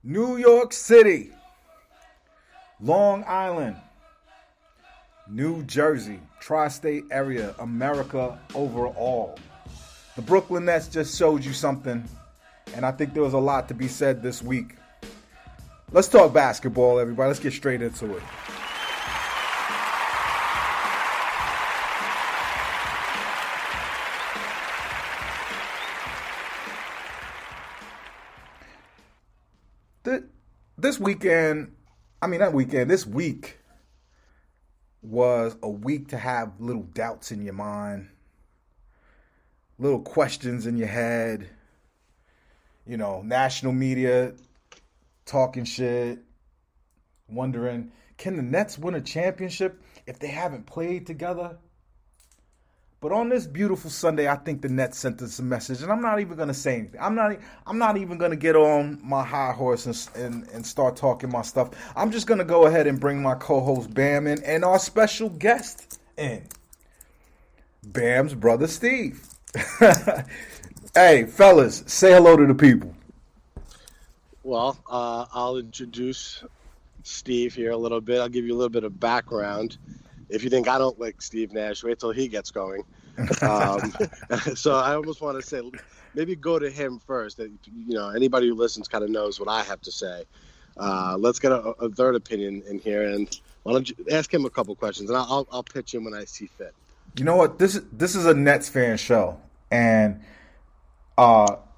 New York City, Long Island, New Jersey, tri-state area, America overall. The Brooklyn Nets just showed you something, and I think there was a lot to be said this week. Let's talk basketball, everybody. Let's get straight into it. This weekend, this week was a week to have little doubts in your mind, little questions in your head, national media talking shit, wondering, can the Nets win a championship if they haven't played together? But on this beautiful Sunday, I think the Nets sent us a message, and I'm not even going to say anything. I'm not even going to get on my high horse and start talking my stuff. I'm just going to go ahead and bring my co-host Bam in and our special guest in. Bam's brother Steve. Hey, fellas, say hello to the people. Well, I'll introduce Steve here a little bit. I'll give you a little bit of background. If you think I don't like Steve Nash, wait till he gets going. So I almost want to say, maybe go to him first. Anybody who listens kind of knows what I have to say. Let's get a third opinion in here, and why don't you ask him a couple questions, and I'll pitch him when I see fit. You know what? This is a Nets fan show, and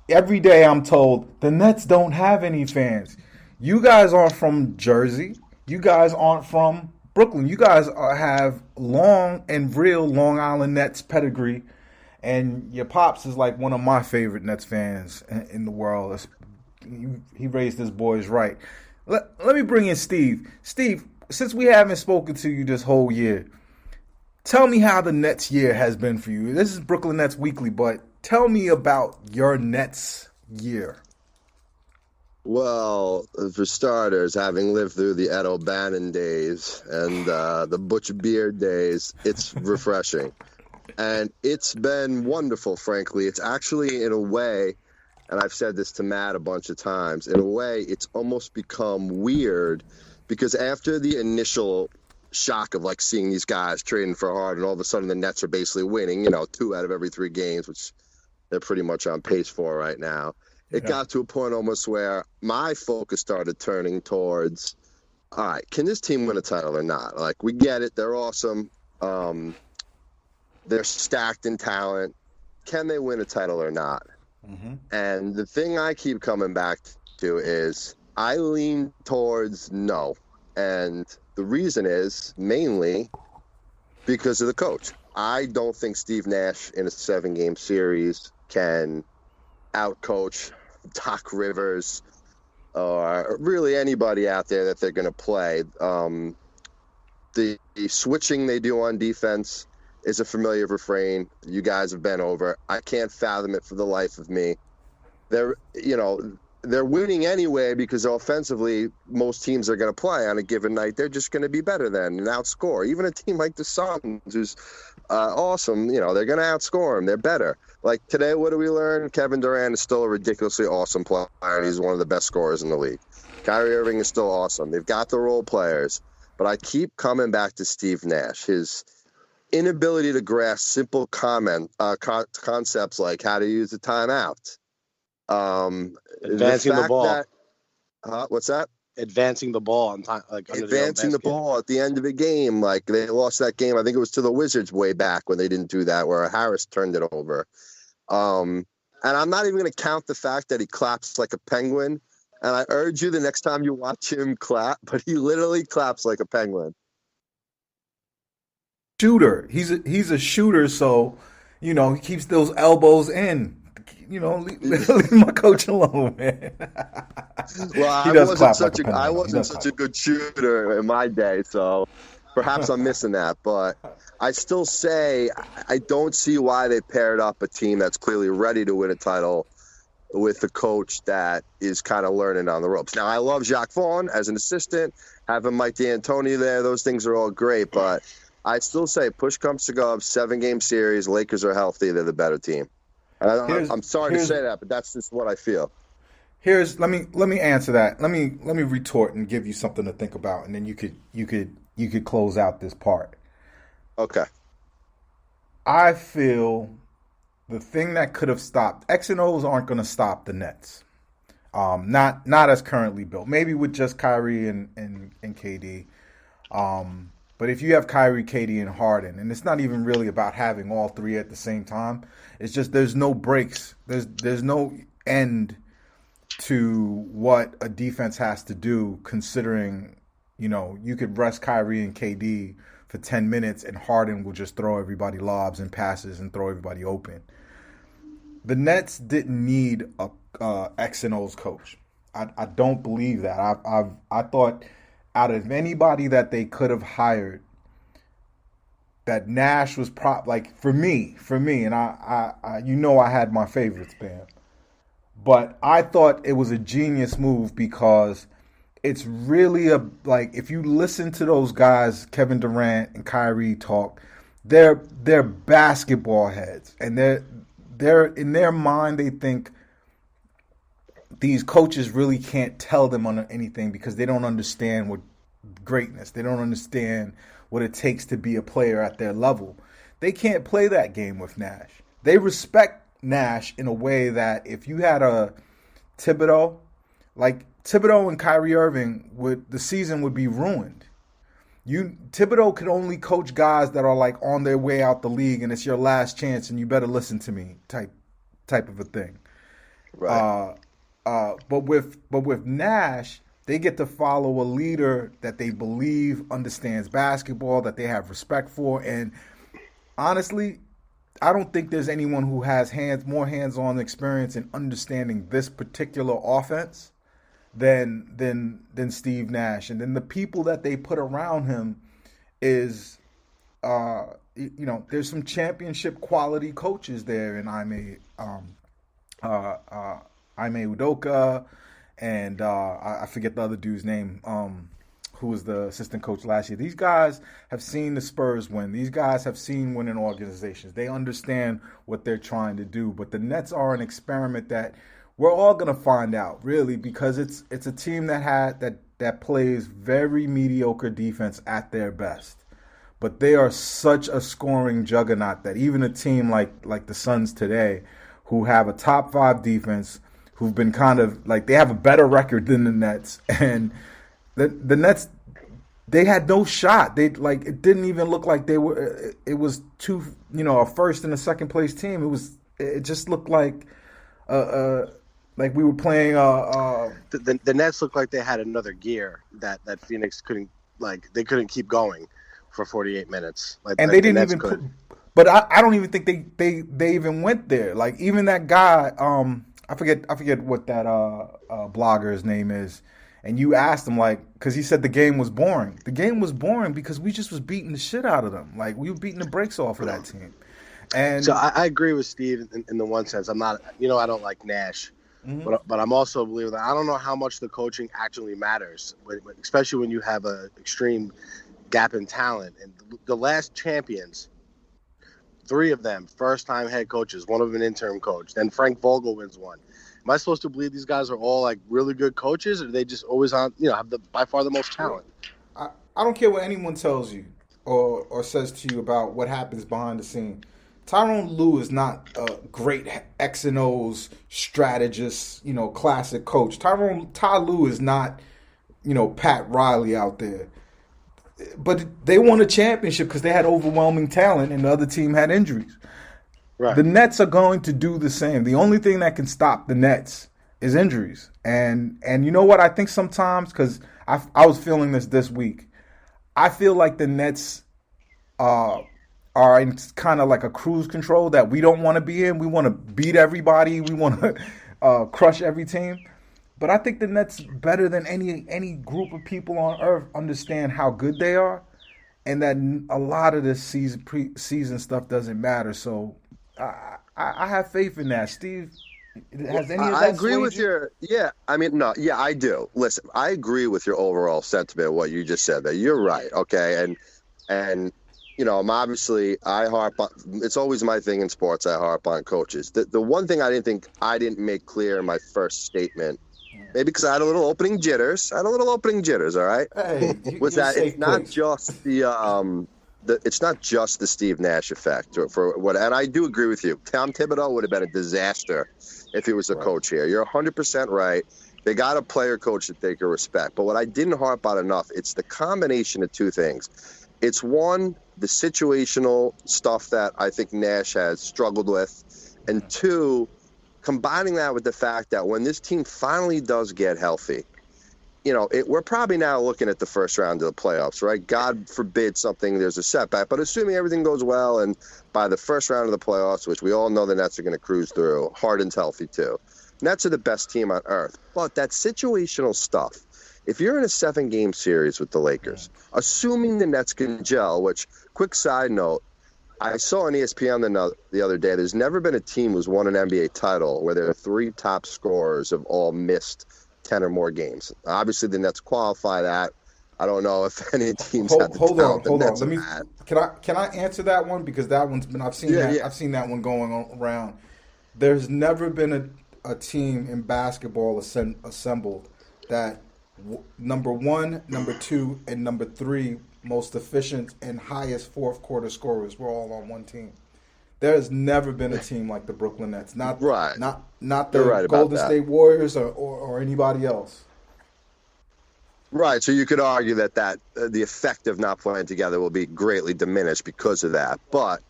every day I'm told the Nets don't have any fans. You guys aren't from Jersey. You guys aren't from Brooklyn. You guys have long and real Long Island Nets pedigree, and your pops is like one of my favorite Nets fans in the world. He raised his boys right. Let me bring in Steve. Steve, since we haven't spoken to you this whole year, tell me how the Nets year has been for you. This is Brooklyn Nets Weekly, but tell me about your Nets year. Well, for starters, having lived through the Ed O'Bannon days and the Butch Beard days, it's refreshing. And it's been wonderful, frankly. It's actually, in a way, and I've said this to Matt a bunch of times, in a way, it's almost become weird because after the initial shock of seeing these guys trading for hard and all of a sudden the Nets are basically winning, 2 out of every 3 games, which they're pretty much on pace for right now. It got to a point almost where my focus started turning towards, all right, can this team win a title or not? We get it. They're awesome. They're stacked in talent. Can they win a title or not? Mm-hmm. And the thing I keep coming back to is I lean towards no. And the reason is mainly because of the coach. I don't think Steve Nash in a 7-game series can outcoach Doc Rivers or really anybody out there that they're going to play. The switching they do on defense is a familiar refrain. You guys have been over. I can't fathom it for the life of me. They're winning anyway because offensively most teams are going to play on a given night. They're just going to be better than and outscore. Even a team like the Suns, who's awesome, they're going to outscore them. They're better. Today, what do we learn? Kevin Durant is still a ridiculously awesome player, and he's one of the best scorers in the league. Kyrie Irving is still awesome. They've got the role players. But I keep coming back to Steve Nash, his inability to grasp simple concepts like how to use a timeout. Advancing the ball. What's that? Advancing the ball on time, advancing the ball at the end of a game. They lost that game. I think it was to the Wizards way back when they didn't do that, where Harris turned it over. And I'm not even going to count the fact that he claps like a penguin. And I urge you the next time you watch him clap, but he literally claps like a penguin. Shooter. He's a shooter, so he keeps those elbows in. Leave my coach alone, man. Well, I wasn't such a good shooter in my day, so perhaps I'm missing that. But I still say I don't see why they paired up a team that's clearly ready to win a title with a coach that is kind of learning on the ropes. Now, I love Jacques Vaughn as an assistant, having Mike D'Antoni there. Those things are all great, but I still say push comes to shove, 7-game series, Lakers are healthy, they're the better team. I'm sorry to say that, but that's just what I feel. Let me answer that. Let me retort and give you something to think about, and then you could close out this part. Okay. I feel the thing that could have stopped X and O's aren't going to stop the Nets. Not as currently built. Maybe with just Kyrie and KD. But if you have Kyrie, KD, and Harden, and it's not even really about having all three at the same time. It's just there's no breaks. There's no end to what a defense has to do, considering, you could rest Kyrie and KD for 10 minutes and Harden will just throw everybody lobs and passes and throw everybody open. The Nets didn't need a X and O's coach. I don't believe that. I thought out of anybody that they could have hired, that Nash was for me, and I I had my favorites, Bam. But I thought it was a genius move because it's really if you listen to those guys, Kevin Durant and Kyrie talk, they're basketball heads, and they're in their mind they think these coaches really can't tell them on anything because they don't understand what greatness. They don't understand what it takes to be a player at their level. They can't play that game with Nash. They respect Nash in a way that if you had a Thibodeau, like Thibodeau and Kyrie Irving, the season would be ruined. Thibodeau could only coach guys that are on their way out the league, and it's your last chance, and you better listen to me type of a thing. Right. But with Nash, they get to follow a leader that they believe understands basketball, that they have respect for, and honestly, I don't think there's anyone who has more hands-on experience in understanding this particular offense than Steve Nash. And then the people that they put around him is, there's some championship quality coaches there, and Ime Udoka, and I forget the other dude's name, who was the assistant coach last year. These guys have seen the Spurs win. These guys have seen winning organizations. They understand what they're trying to do. But the Nets are an experiment that we're all going to find out, really, because it's a team that plays very mediocre defense at their best. But they are such a scoring juggernaut that even a team like the Suns today, who have a top 5 defense, who've been kind of they have a better record than the Nets, and the Nets, they had no shot. They it didn't even look like they were. It was a first and a second place team. It just looked like we were playing. The Nets looked like they had another gear that Phoenix couldn't they couldn't keep going for 48 minutes. And they didn't even. But I don't even think they even went there. Even that guy, I forget what that blogger's name is. And you asked him, because he said the game was boring. The game was boring because we just was beating the shit out of them. We were beating the brakes off of that team. And so I agree with Steve in the one sense. I'm not, I don't like Nash, but I'm also a believer that I don't know how much the coaching actually matters, especially when you have an extreme gap in talent. And the last champions, 3 of them first-time head coaches, one of them an interim coach. Then Frank Vogel wins one. Am I supposed to believe these guys are all really good coaches, or are they just always on? Have by far the most talent? I don't care what anyone tells you or says to you about what happens behind the scene. Tyronn Lue is not a great X and O's strategist, classic coach. Ty Lue is not, Pat Riley out there. But they won a championship because they had overwhelming talent and the other team had injuries. Right. The Nets are going to do the same. The only thing that can stop the Nets is injuries. And you know what? I think sometimes, because I was feeling this week, I feel like the Nets are in kind of like a cruise control that we don't want to be in. We want to beat everybody. We want to crush every team. But I think the Nets, better than any group of people on earth, understand how good they are, and that a lot of this preseason stuff doesn't matter. So I have faith in that. Steve, has any of that? I agree with your. Yeah, I do. Listen, I agree with your overall sentiment of what you just said. That you're right. Okay, and I'm obviously I harp on. It's always my thing in sports. I harp on coaches. The one thing I didn't make clear in my first statement Maybe because I had a little opening jitters. All right. Hey, Was you're that safe it's not place. just it's not just the Steve Nash effect for what, and I do agree with you. Tom Thibodeau would have been a disaster if he was the coach here. You're 100% right. They got a player coach that they can respect. But what I didn't harp on enough, it's the combination of two things. It's one, the situational stuff that I think Nash has struggled with, and two, combining that with the fact that when this team finally does get healthy, we're probably now looking at the first round of the playoffs, right? God forbid there's a setback, but assuming everything goes well and by the first round of the playoffs, which we all know the Nets are going to cruise through, Harden's healthy too. Nets are the best team on earth. But that situational stuff, if you're in a 7-game series with the Lakers, assuming the Nets can gel, which, quick side note, I saw on ESPN the other day, there's never been a team who's won an NBA title where their 3 top scorers have all missed 10 or more games. Obviously, the Nets qualify that. I don't know if any teams have the talent the Nets have had. Can I answer that one, because that one's been I've seen that one going around. There's never been a team in basketball assembled that number 1, number 2, and number 3 most efficient and highest fourth quarter scorers were all on one team. There has never been a team like the Brooklyn Nets. Not the Golden State Warriors or anybody else. Right, so you could argue that the effect of not playing together will be greatly diminished because of that. But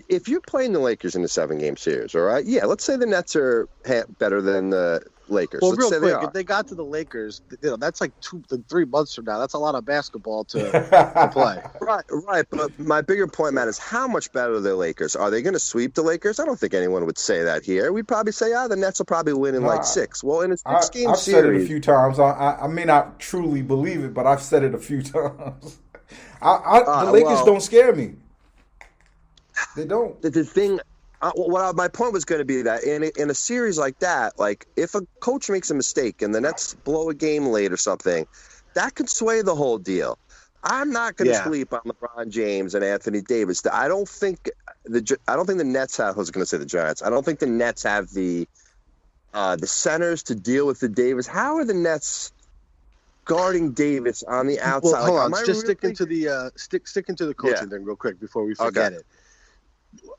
if you're playing the Lakers in a 7-game series, all right, let's say the Nets are better than the Lakers. Well, let's say real quick, if they got to the Lakers, that's like 3 months from now. That's a lot of basketball to play. Right. But my bigger point, Matt, is how much better are the Lakers? Are they going to sweep the Lakers? I don't think anyone would say that here. We'd probably say, the Nets will probably win in 6. Well, in a 6-game I've series, said it a few times. I may not truly believe it, but I've said it a few times. The Lakers don't scare me. They don't. The thing. My point was going to be that in a series like that, like if a coach makes a mistake and the Nets blow a game late or something, that could sway the whole deal. I'm not going to sleep on LeBron James and Anthony Davis. I don't think the Nets have. I was going to say the Giants. I don't think the Nets have the centers to deal with the Davis. How are the Nets guarding Davis on the outside? Well, hold on. Just sticking to the coaching thing real quick before we forget it.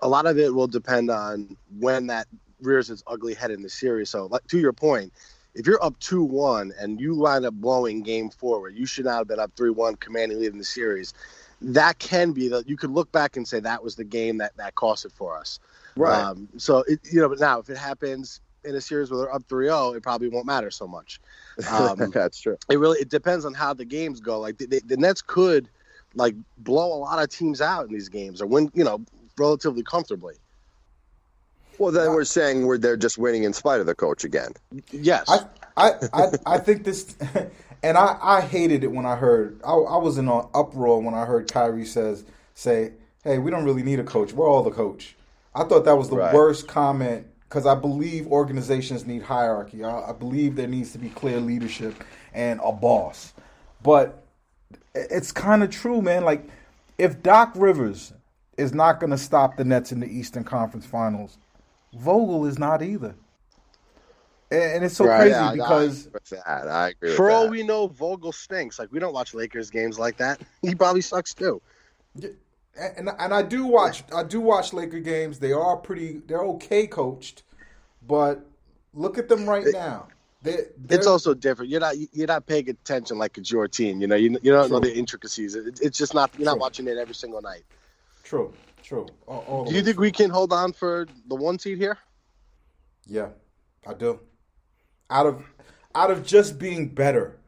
A lot of it will depend on when that rears its ugly head in the series. So, to your point, if you're up 2-1 and you wind up blowing game 4, where you should not have been up 3-1, commanding lead in the series, that can be that you could look back and say that was the game that cost it for us. Right. But now if it happens in a series where they're up 3-0, it probably won't matter so much. That's true. It depends on how the games go. Like the Nets could blow a lot of teams out in these games or win, relatively comfortably. Well, then we're saying they're just winning in spite of the coach again. Yes. I think this, and I hated it when I heard, I was in an uproar when I heard Kyrie say, hey, we don't really need a coach. We're all the coach. I thought that was the worst comment, because I believe organizations need hierarchy. I believe there needs to be clear leadership and a boss. But it's kind of true, man. Like, if Doc Rivers is not going to stop the Nets in the Eastern Conference Finals, Vogel is not either. And it's so crazy because I agree with for that. all we know, Vogel stinks. Like, we don't watch Lakers games like that. He probably sucks too. And I do watch Laker games. They're okay coached, but look at them right now. It's also different. You're not paying attention like it's your team. You don't know the intricacies. It's just not. You're not watching it every single night. True. Do you think we can hold on for the 1 seed here? Yeah, I do. Out of just being better.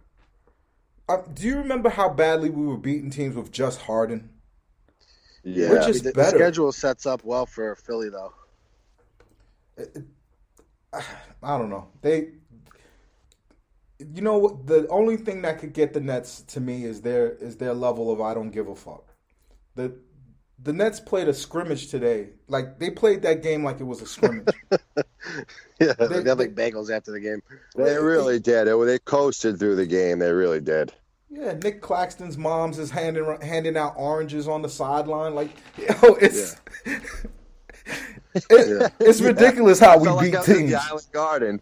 Do you remember how badly we were beating teams with just Harden? Yeah, we're just better. The schedule sets up well for Philly, though. I don't know. The only thing that could get the Nets to me is their level of I don't give a fuck. The Nets played a scrimmage today. Like, they played that game like it was a scrimmage. They had bagels after the game. They really did. They coasted through the game. They really did. Yeah, Nick Claxton's mom's is handing out oranges on the sideline. Like, it's it's ridiculous how we beat teams. The Island Garden.